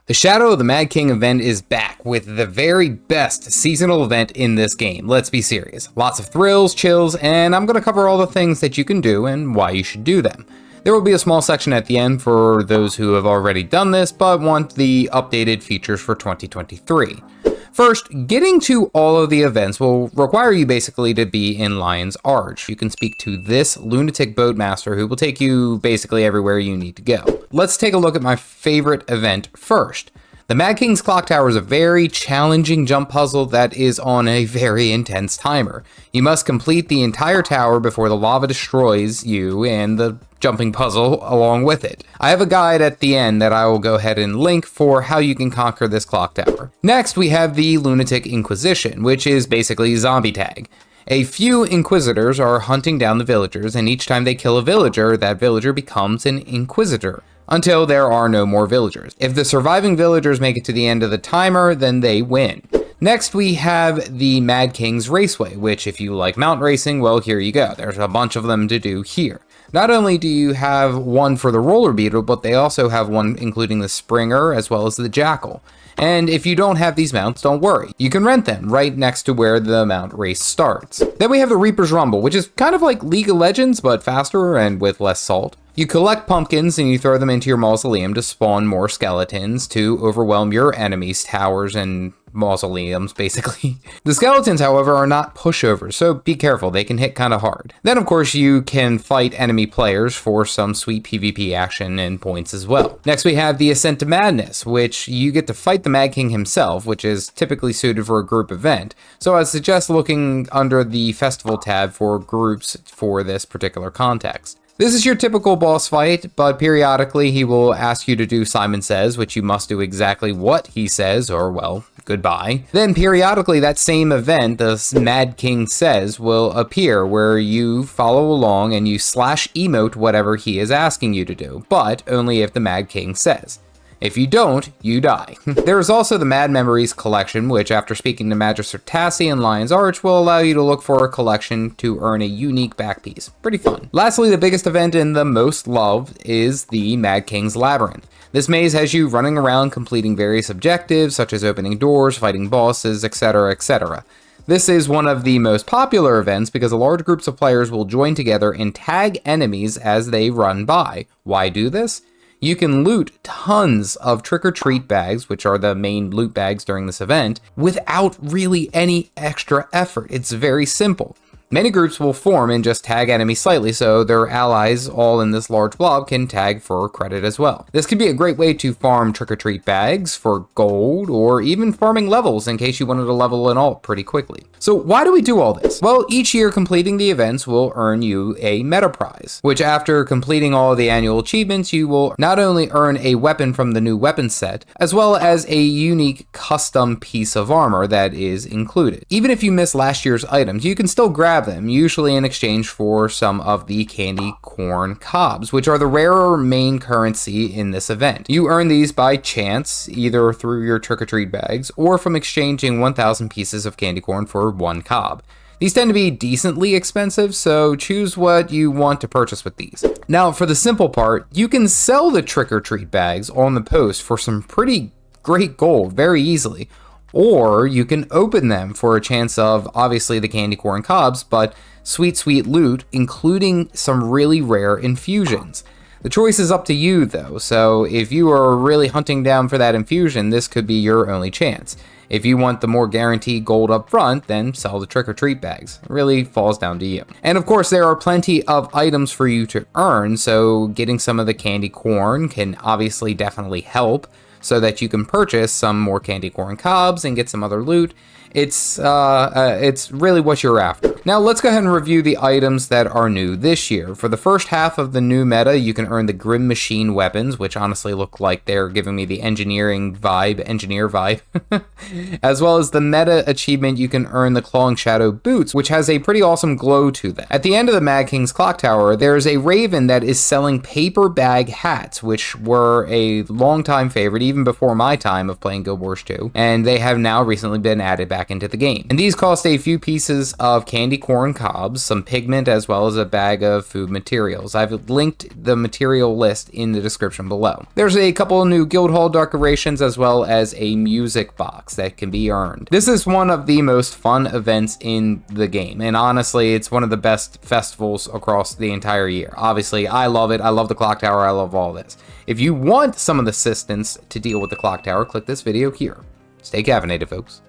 The Shadow of the Mad King event is back with the very best seasonal event in this game. Let's be serious. Lots of thrills, chills, and I'm going to cover all the things that you can do and why you should do them. There will be a small section at the end for those who have already done this but want the updated features for 2023. First, getting to all of the events will require you basically to be in Lion's Arch. You can speak to this lunatic boatmaster who will take you basically everywhere you need to go. Let's take a look at my favorite event first. The Mad King's Clock Tower is a very challenging jump puzzle that is on a very intense timer. You must complete the entire tower before the lava destroys you and the jumping puzzle along with it. I have a guide at the end that I will go ahead and link for how you can conquer this clock tower. Next, we have the Lunatic Inquisition, which is basically zombie tag. A few inquisitors are hunting down the villagers, and each time they kill a villager, that villager becomes an inquisitor, until there are no more villagers. If the surviving villagers make it to the end of the timer, then they win. Next, we have the Mad Kings Raceway, which if you like mountain racing, well, here you go. There's a bunch of them to do here. Not only do you have one for the roller beetle, but they also have one including the Springer as well as the Jackal. And if you don't have these mounts, don't worry. You can rent them right next to where the mount race starts. Then we have the Reaper's Rumble, which is kind of like League of Legends, but faster and with less salt. You collect pumpkins and you throw them into your mausoleum to spawn more skeletons to overwhelm your enemies' towers and mausoleums, basically. The skeletons, however, are not pushovers, so be careful, they can hit kind of hard. Then, of course, you can fight enemy players for some sweet PvP action and points as well. Next, we have the Ascent To Madness, which you get to fight the Mad King himself, which is typically suited for a group event, so I suggest looking under the Festival tab for groups for this particular context. This is your typical boss fight, but periodically he will ask you to do Simon Says, which you must do exactly what he says, or well, goodbye. Then periodically that same event, the Mad King Says, will appear where you follow along and you slash emote whatever he is asking you to do, but only if the Mad King says. If you don't, you die. There is also the Mad Memories collection, which after speaking to Magister Tassi and Lion's Arch will allow you to look for a collection to earn a unique back piece. Pretty fun. Lastly, the biggest event and the most loved is the Mad King's Labyrinth. This maze has you running around completing various objectives, such as opening doors, fighting bosses, etc., etc. This is one of the most popular events because large groups of players will join together and tag enemies as they run by. Why do this? You can loot tons of trick-or-treat bags, which are the main loot bags during this event, without really any extra effort. It's very simple. Many groups will form and just tag enemies slightly so their allies all in this large blob can tag for credit as well. This could be a great way to farm trick-or-treat bags for gold or even farming levels in case you wanted to level an alt pretty quickly. So why do we do all this? Well, each year completing the events will earn you a meta prize, which after completing all the annual achievements, you will not only earn a weapon from the new weapon set, as well as a unique custom piece of armor that is included. Even if you miss last year's items, you can still grab them, usually in exchange for some of the candy corn cobs, which are the rarer main currency in this event. You earn these by chance, either through your trick-or-treat bags, or from exchanging 1,000 pieces of candy corn for one cob. These tend to be decently expensive, so choose what you want to purchase with these. Now, for the simple part, you can sell the trick-or-treat bags on the post for some pretty great gold very easily. Or you can open them for a chance of, obviously, the candy corn cobs, but sweet, sweet loot, including some really rare infusions. The choice is up to you, though, so if you are really hunting down for that infusion, this could be your only chance. If you want the more guaranteed gold up front, then sell the trick-or-treat bags. It really falls down to you. And of course, there are plenty of items for you to earn, so getting some of the candy corn can obviously definitely help, so that you can purchase some more candy corn cobs and get some other loot. It's really what you're after. Now let's go ahead and review the items that are new this year. For the first half of the new meta, you can earn the Grim Machine weapons, which honestly look like they're giving me the engineer vibe. As well as the meta achievement, you can earn the Clawing Shadow boots, which has a pretty awesome glow to them. At the end of the Mad King's Clock Tower, there's a Raven that is selling paper bag hats, which were a longtime favorite, even before my time of playing Guild Wars 2, and they have now recently been added back into the game. And these cost a few pieces of candy corn cobs, some pigment, as well as a bag of food materials. I've linked the material list in the description below. There's a couple of new guild hall decorations, as well as a music box that can be earned. This is one of the most fun events in the game, and honestly, it's one of the best festivals across the entire year. Obviously, I love it. I love the clock tower. I love all this. If you want some of the assistance to deal with the clock tower, click this video here. Stay caffeinated, folks.